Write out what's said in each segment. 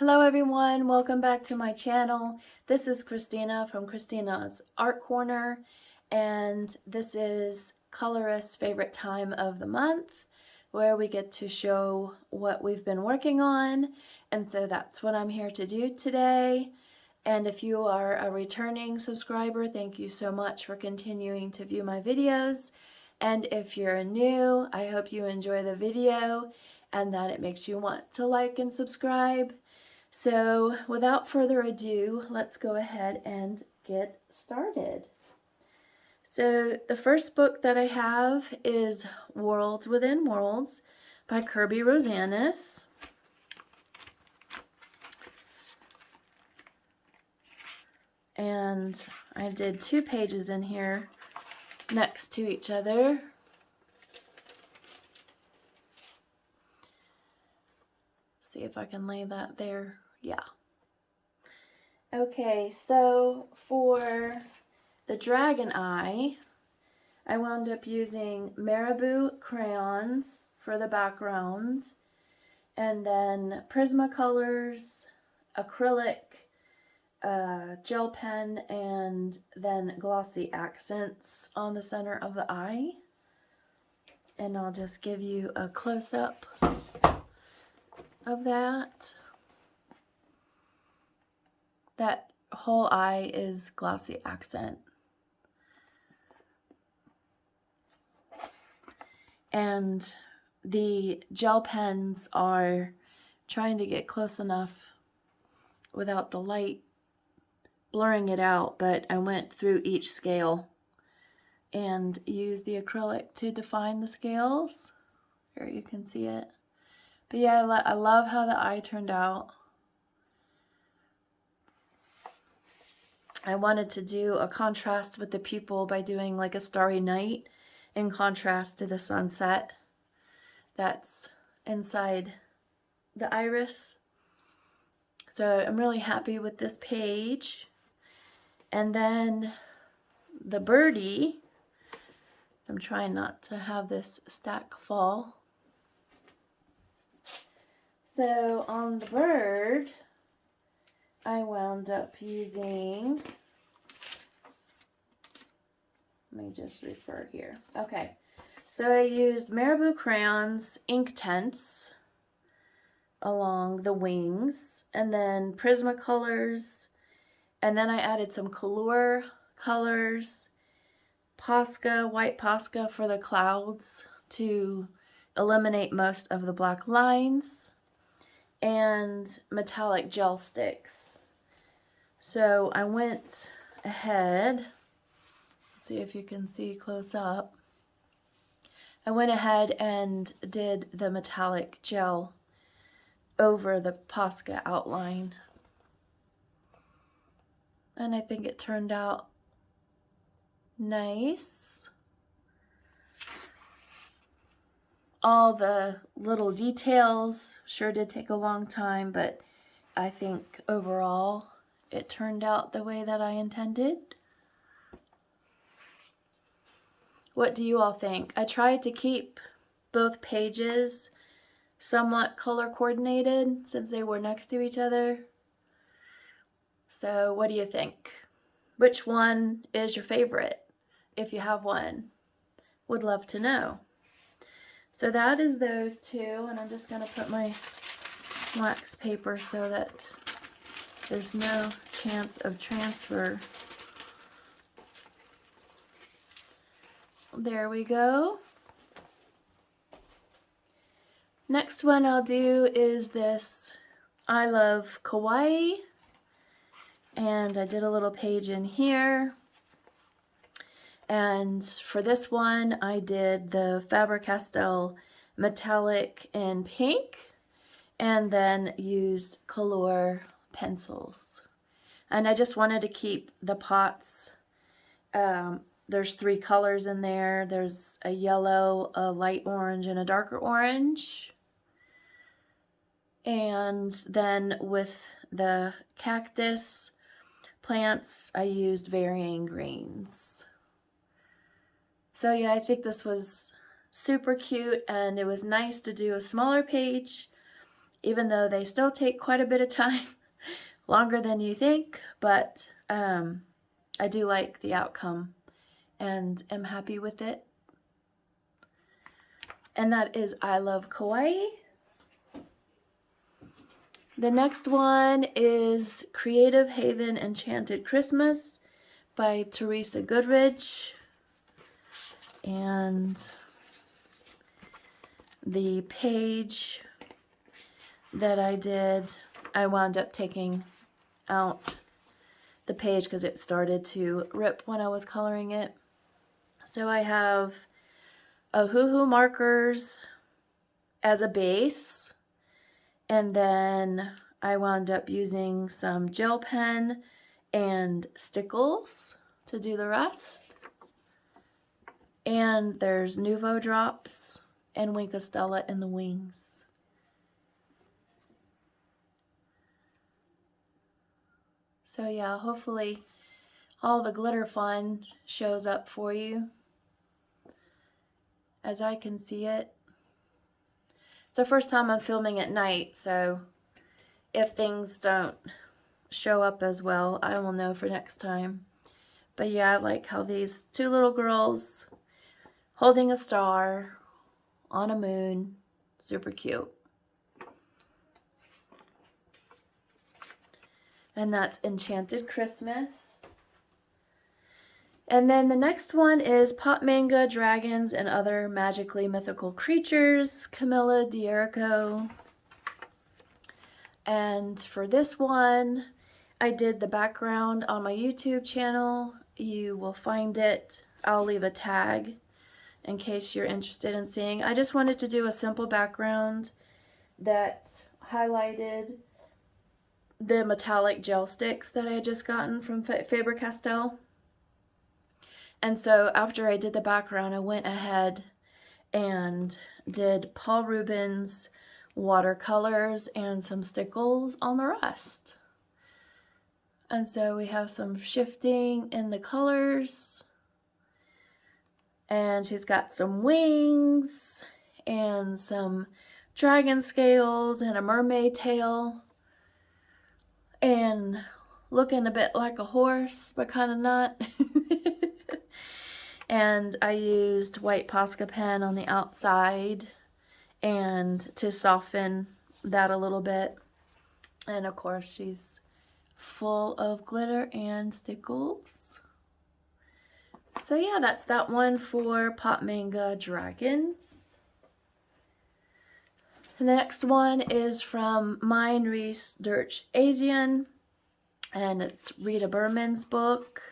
Hello everyone, welcome back to my channel. This is Kristina from Kristina's Art Corner, and this is colorist's favorite time of the month where we get to show what we've been working on, and so that's what I'm here to do today. And if you are a returning subscriber, thank you so much for continuing to view my videos. And if you're new, I hope you enjoy the video and that it makes you want to like and subscribe. So without further ado, let's go ahead and get started. So the first book that I have is Worlds Within Worlds by Kirby Rosanis. And I did 2 pages in here next to each other. See if I can lay that there. Yeah. Okay, so for the dragon eye, I wound up using Marabou crayons for the background, and then Prismacolors, acrylic, gel pen, and then glossy accents on the center of the eye. And I'll just give you a close-up of that. That whole eye is glossy accent. And the gel pens are trying to get close enough without the light blurring it out, but I went through each scale and used the acrylic to define the scales. Here you can see it. But yeah, I love how the eye turned out. I wanted to do a contrast with the pupil by doing like a starry night in contrast to the sunset that's inside the iris. So I'm really happy with this page. And then the birdie, I'm trying not to have this stack fall. So on the bird, I wound up using, let me just refer here. Okay, so I used Marabou crayons, ink tints along the wings, and then Prismacolors, and then I added some Color colors, Posca, white Posca for the clouds to eliminate most of the black lines, and metallic gel sticks. So I went ahead, see if you can see close up. I went ahead and did the metallic gel over the Posca outline. And I think it turned out nice. All the little details sure did take a long time, but I think overall it turned out the way that I intended. What do you all think? I tried to keep both pages somewhat color coordinated since they were next to each other. So what do you think? Which one is your favorite? If you have one, would love to know. So that is those 2, and I'm just going to put my wax paper so that there's no chance of transfer. There we go. Next one I'll do is this I Love Kauai, and I did a little page in here. And for this one I did the Faber-Castell metallic in pink, and then used Color pencils. And I just wanted to keep the pots, there's 3 colors in there. There's a yellow, a light orange, and a darker orange. And then with the cactus plants, I used varying greens. So yeah, I think this was super cute, and it was nice to do a smaller page even though they still take quite a bit of time, longer than you think, but I do like the outcome and am happy with it. And that is I Love Kawaii. The next one is Creative Haven Enchanted Christmas by Teresa Goodrich. And the page that I did, I wound up taking out the page because it started to rip when I was coloring it. So I have Ohuhu markers as a base, and then I wound up using some gel pen and stickles to do the rest. And there's Nuvo drops and Wink of Stella in the wings. So yeah, hopefully all the glitter fun shows up for you as I can see it. It's the first time I'm filming at night, so if things don't show up as well, I will know for next time. But yeah, I like how these two little girls holding a star on a moon, super cute. And that's Enchanted Christmas. And then the next one is Pot Manga, Dragons, and Other Magically Mythical Creatures, Camilla D'Erico. And for this one, I did the background on my YouTube channel. You will find it. I'll leave a tag in case you're interested in seeing. I just wanted to do a simple background that highlighted the metallic gel sticks that I had just gotten from Faber-Castell. And so after I did the background, I went ahead and did Paul Rubens watercolors and some stickles on the rest. And so we have some shifting in the colors. And she's got some wings and some dragon scales and a mermaid tail. And looking a bit like a horse, but kind of not. And I used white Posca pen on the outside and to soften that a little bit. And of course she's full of glitter and stickles. So yeah, that's that one for Pot Manga Dragons. The next one is from Mein Ries durch Asien, and it's Rita Berman's book.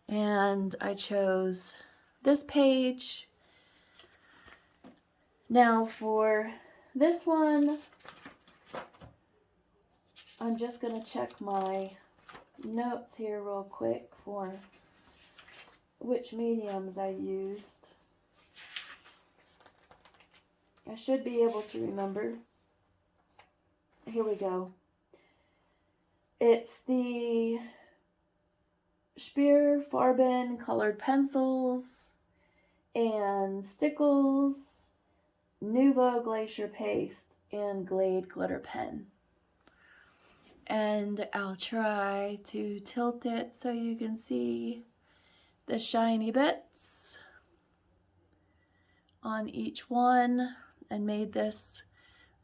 And I chose this page. Now for this one, I'm just going to check my notes here real quick for which mediums I used. I should be able to remember. Here we go. It's the Speer Farben colored pencils and stickles, Nuvo Glacier paste, and Glade glitter pen. And I'll try to tilt it so you can see the shiny bits on each one, and made this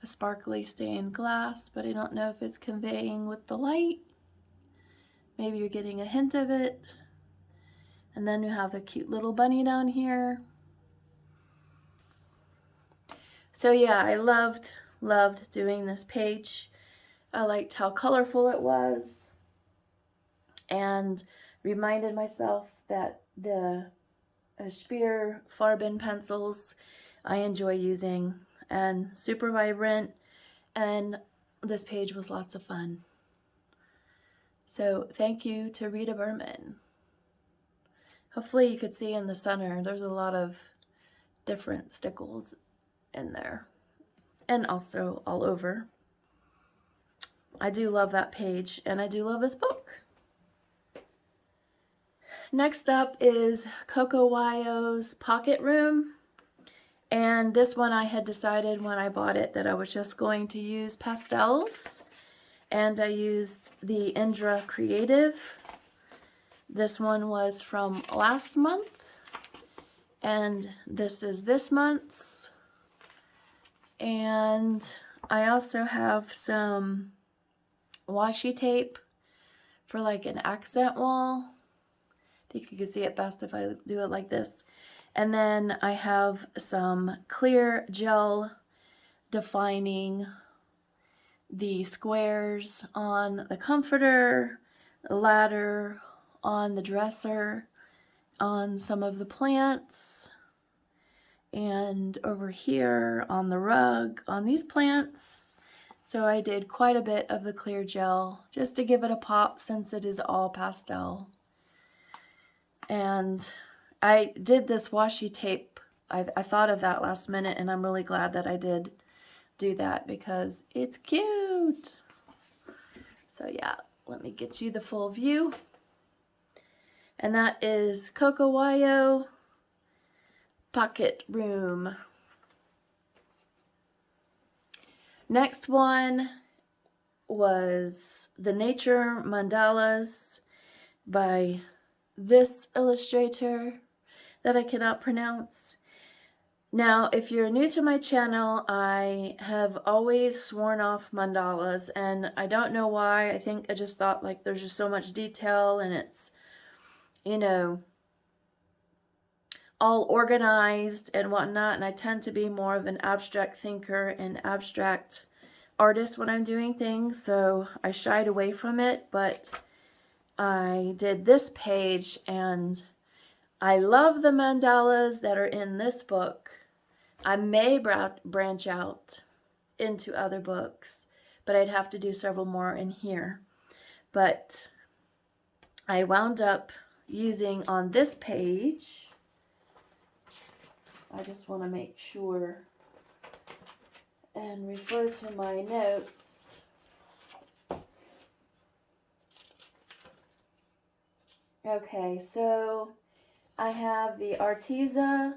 a sparkly stained glass, but I don't know if it's conveying with the light. Maybe you're getting a hint of it. And then you have the cute little bunny down here. So yeah, I loved doing this page. I liked how colorful it was, and reminded myself that the Speer Farben pencils I enjoy using, and super vibrant, and this page was lots of fun. So thank you to Rita Berman. Hopefully you could see in the center, there's a lot of different stickles in there, and also all over. I do love that page, and I do love this book. Next up is Coco Wyo's Pocket Room, And this one I had decided when I bought it that I was just going to use pastels. And I used the Indra Creative. This one was from last month. And this is this month's. And I also have some washi tape for like an accent wall. I think you can see it best if I do it like this. And then I have some clear gel defining the squares on the comforter, the ladder, on the dresser, on some of the plants, and over here on the rug on these plants. So I did quite a bit of the clear gel just to give it a pop since it is all pastel. And I did this washi tape. I thought of that last minute, and I'm really glad that I did do that because it's cute. So yeah, let me get you the full view. And that is Cocowayo Pocket Room. Next one was the Nature Mandalas by this illustrator that I cannot pronounce. Now, if you're new to my channel, I have always sworn off mandalas, and I don't know why. I think I just thought like there's just so much detail and it's, you know, all organized and whatnot, and I tend to be more of an abstract thinker and abstract artist when I'm doing things, so I shied away from it. But I did this page, and I love the mandalas that are in this book. I may branch out into other books, but I'd have to do several more in here. But I wound up using on this page, I just want to make sure and refer to my notes. Okay, so I have the Arteza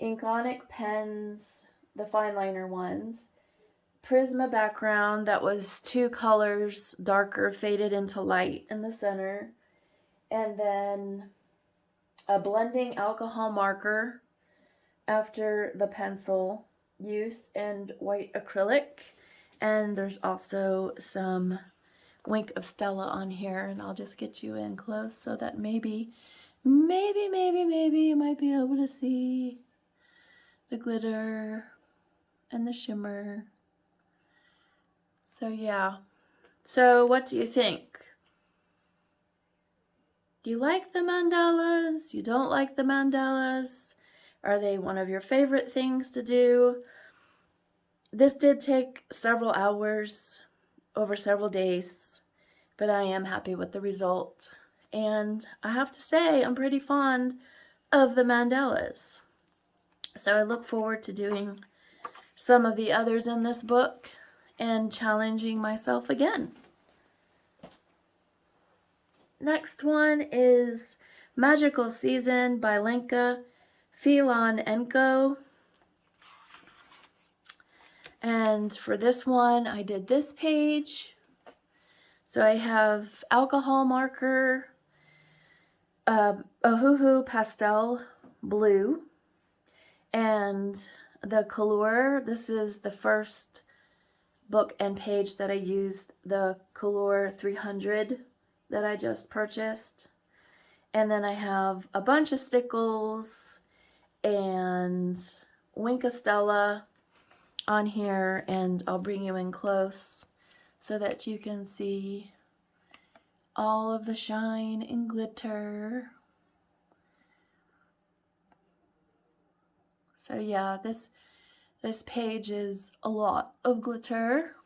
Inkonic pens, the fine liner ones, Prisma background that was 2 colors darker faded into light in the center, and then a blending alcohol marker after the pencil use, and white acrylic. And there's also some Wink of Stella on here, and I'll just get you in close so that maybe you might be able to see the glitter and the shimmer. So yeah. So what do you think? Do you like the mandalas? You don't like the mandalas? Are they one of your favorite things to do? This did take several hours over several days, but I am happy with the result. And I have to say, I'm pretty fond of the mandalas. So I look forward to doing some of the others in this book and challenging myself again. Next one is Magical Season by Lenka Filonenko. And for this one, I did this page. So I have alcohol marker, Ohuhu pastel blue, and the Color. This is the first book and page that I used, the Color 300 that I just purchased. And then I have a bunch of stickles and Wink of Stella on here, and I'll bring you in close so that you can see all of the shine and glitter. So yeah, this page is a lot of glitter.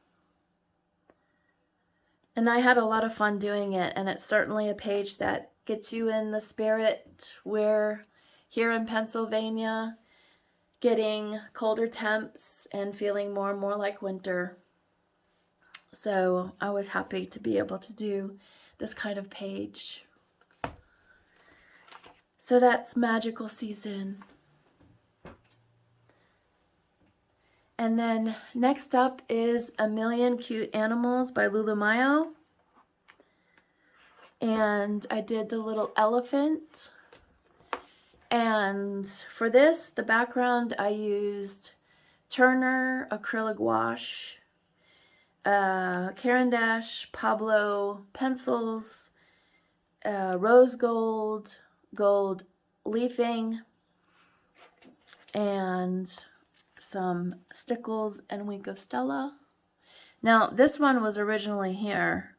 And I had a lot of fun doing it, and it's certainly a page that gets you in the spirit. We're here in Pennsylvania getting colder temps and feeling more and more like winter. So I was happy to be able to do this kind of page. So that's Magical Season. And then next up is A Million Cute Animals by Lulumayo. And I did the little elephant. And for this, the background, I used Turner acrylic gouache, Caran d'Ache Pablo pencils, rose gold, gold leafing, and some stickles and Wink of Stella. Now, this one was originally here,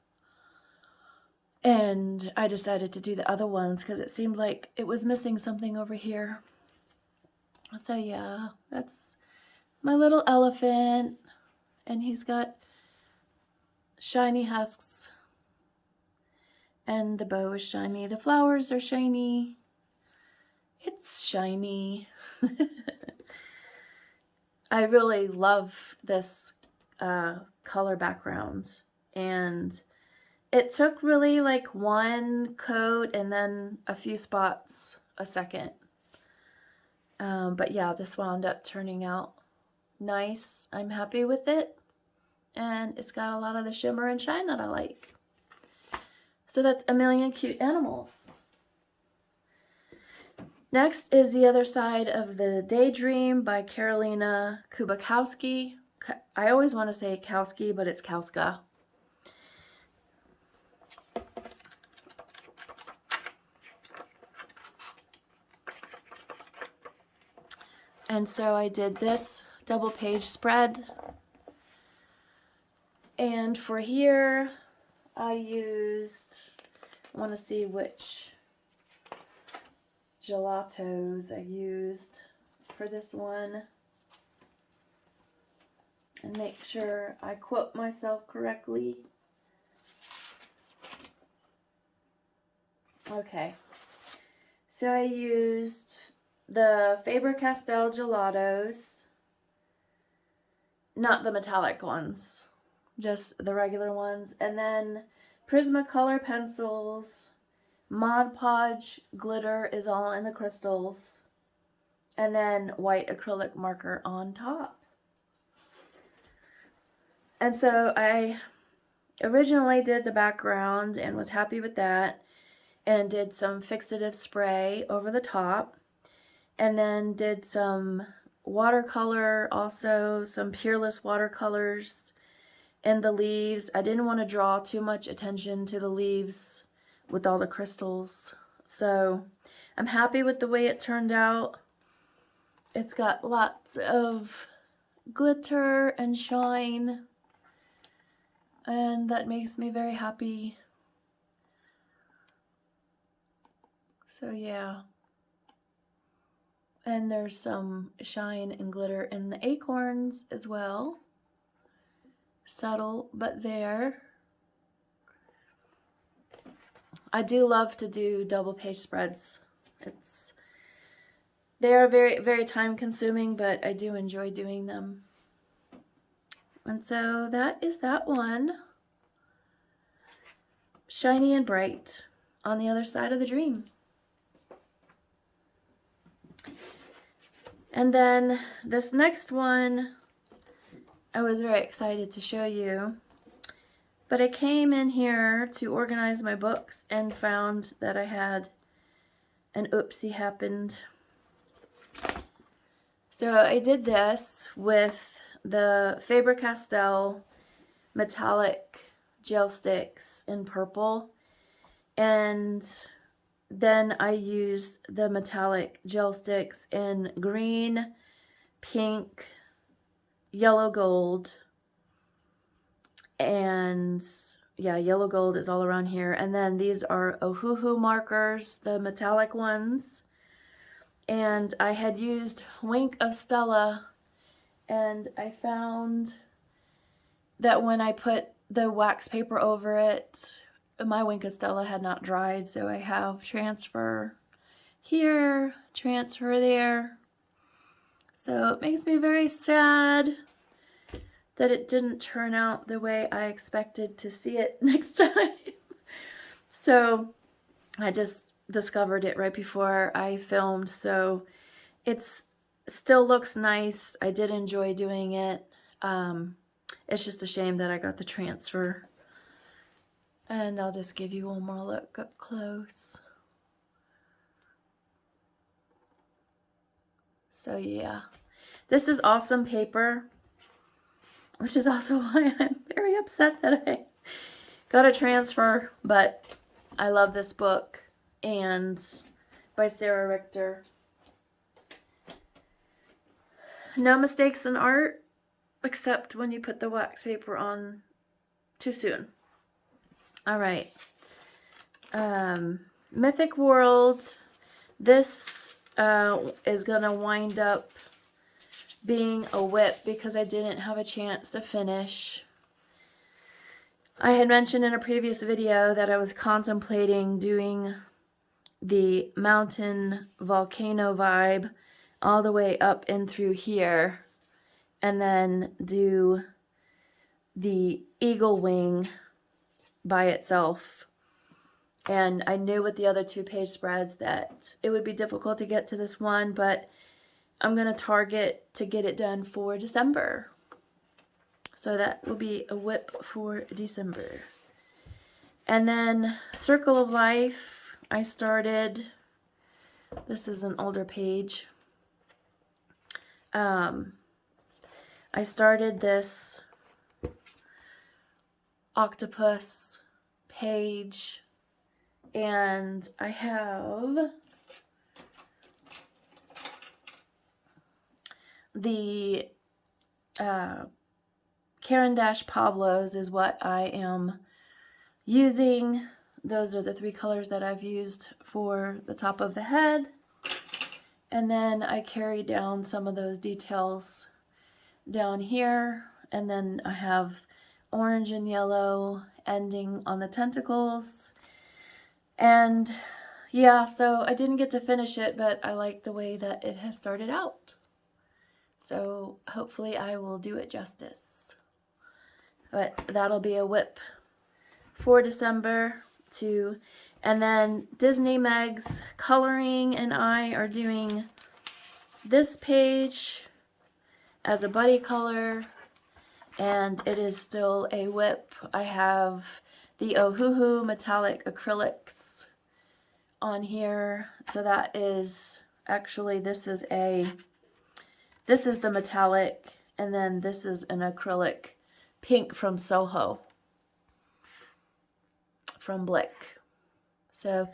and I decided to do the other ones because it seemed like it was missing something over here. So yeah, that's my little elephant, and he's got shiny husks, and the bow is shiny. The flowers are shiny. It's shiny. I really love this color background, and it took really like one coat and then a few spots a second. But yeah, this wound up turning out nice. I'm happy with it, and it's got a lot of the shimmer and shine that I like. So that's A Million Cute Animals. Next is The Other Side of the Daydream by Karolina Kubakowski. I always want to say Kowski, but it's Kauska. And so I did this double page spread. And for here, I want to see which gelatos I used for this one. And make sure I quote myself correctly. Okay. So I used the Faber-Castell gelatos, not the metallic ones, just the regular ones, and then Prismacolor pencils, Mod Podge glitter is all in the crystals, and then white acrylic marker on top. And so I originally did the background and was happy with that, and did some fixative spray over the top, and then did some watercolor, also some Peerless watercolors in the leaves. I didn't want to draw too much attention to the leaves with all the crystals, so I'm happy with the way it turned out. It's got lots of glitter and shine, and that makes me very happy. So yeah. And there's some shine and glitter in the acorns as well. Subtle, but there. I do love to do double page spreads. They are very, very time consuming, but I do enjoy doing them. And so that is that one. Shiny and bright on the other side of the dream. And then this next one, I was very excited to show you, but I came in here to organize my books and found that I had an oopsie happened. So I did this with the Faber-Castell metallic gel sticks in purple, and then I used the metallic gel sticks in green, pink, yellow gold, and yeah, yellow gold is all around here. And then these are Ohuhu markers, the metallic ones. And I had used Wink of Stella, and I found that when I put the wax paper over it, my Wink of Stella had not dried, so I have transfer here, transfer there. So it makes me very sad that it didn't turn out the way I expected to see it next time. So I just discovered it right before I filmed, so it's still looks nice. I did enjoy doing it. It's just a shame that I got the transfer. And I'll just give you one more look up close. So yeah, this is awesome paper, which is also why I'm very upset that I got a transfer, but I love this book, and by Sarah Richter. No mistakes in art, except when you put the wax paper on too soon. All right. Mythic World. This is going to wind up being a whip because I didn't have a chance to finish. I had mentioned in a previous video that I was contemplating doing the mountain volcano vibe all the way up in through here, and then do the eagle wing by itself. And I knew with the other 2 page spreads that it would be difficult to get to this one, but I'm going to target to get it done for December. So that will be a whip for December. And then Circle of Life, I started, this is an older page. I started this octopus page, and I have the Caran d'Ache Pablos is what I am using. Those are the 3 colors that I've used for the top of the head. And then I carry down some of those details down here. And then I have orange and yellow ending on the tentacles. And yeah, so I didn't get to finish it, but I like the way that it has started out. So hopefully I will do it justice. But that'll be a whip for December too. And then Disney Meg's Coloring and I are doing this page as a buddy color, and it is still a whip. I have the Ohuhu metallic acrylics on here. So that is actually, this is the metallic, and then this is an acrylic pink from Soho, from Blick. So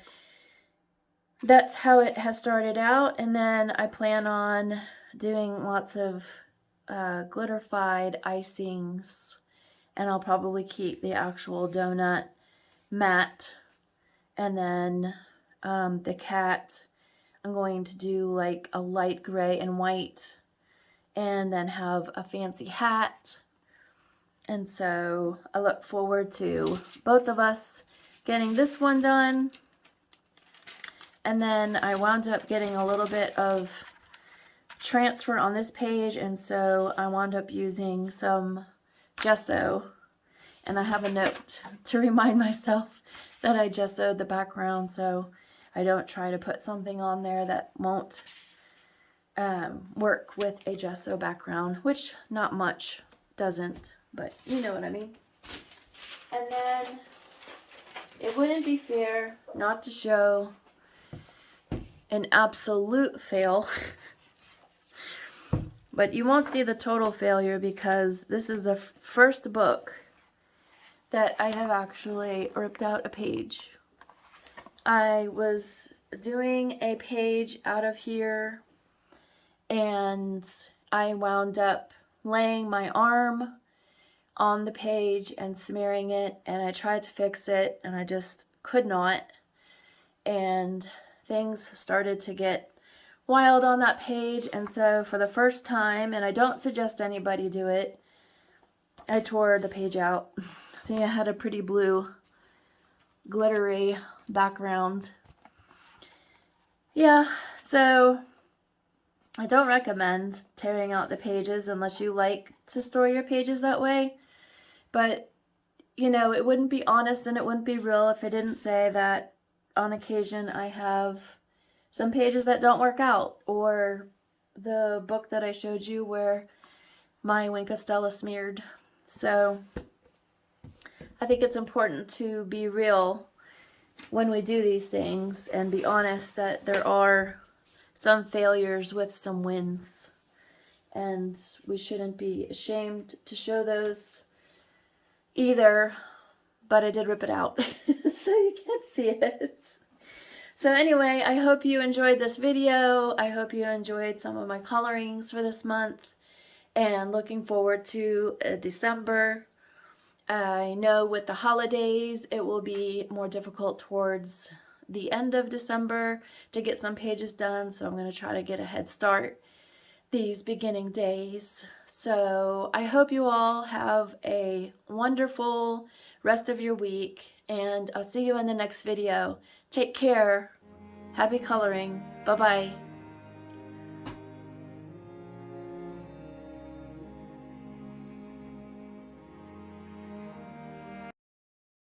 that's how it has started out. And then I plan on doing lots of glitterified icings, and I'll probably keep the actual donut matte. And then the cat, I'm going to do like a light gray and white, and then have a fancy hat. And so I look forward to both of us getting this one done. And then I wound up getting a little bit of transfer on this page, and so I wound up using some gesso. And I have a note to remind myself that I gessoed the background, so I don't try to put something on there that won't work with a gesso background, which not much doesn't, but you know what I mean. And then it wouldn't be fair not to show an absolute fail. But you won't see the total failure because this is the first book that I have actually ripped out a page. I was doing a page out of here, and I wound up laying my arm on the page and smearing it, and I tried to fix it and I just could not, and things started to get wild on that page. And so for the first time, and I don't suggest anybody do it, I tore the page out. See, I had a pretty blue glittery background. Yeah, so I don't recommend tearing out the pages unless you like to store your pages that way. But, you know, it wouldn't be honest and it wouldn't be real if I didn't say that on occasion I have some pages that don't work out, or the book that I showed you where my Wink of Stella smeared. So I think it's important to be real when we do these things and be honest that there are some failures with some wins. And we shouldn't be ashamed to show those either, but I did rip it out so you can't see it. So anyway, I hope you enjoyed this video. I hope you enjoyed some of my colorings for this month, and looking forward to December. I know with the holidays it will be more difficult towards the end of December to get some pages done, so I'm going to try to get a head start these beginning days. So I hope you all have a wonderful rest of your week, and I'll see you in the next video. Take care. Happy coloring. Bye-bye.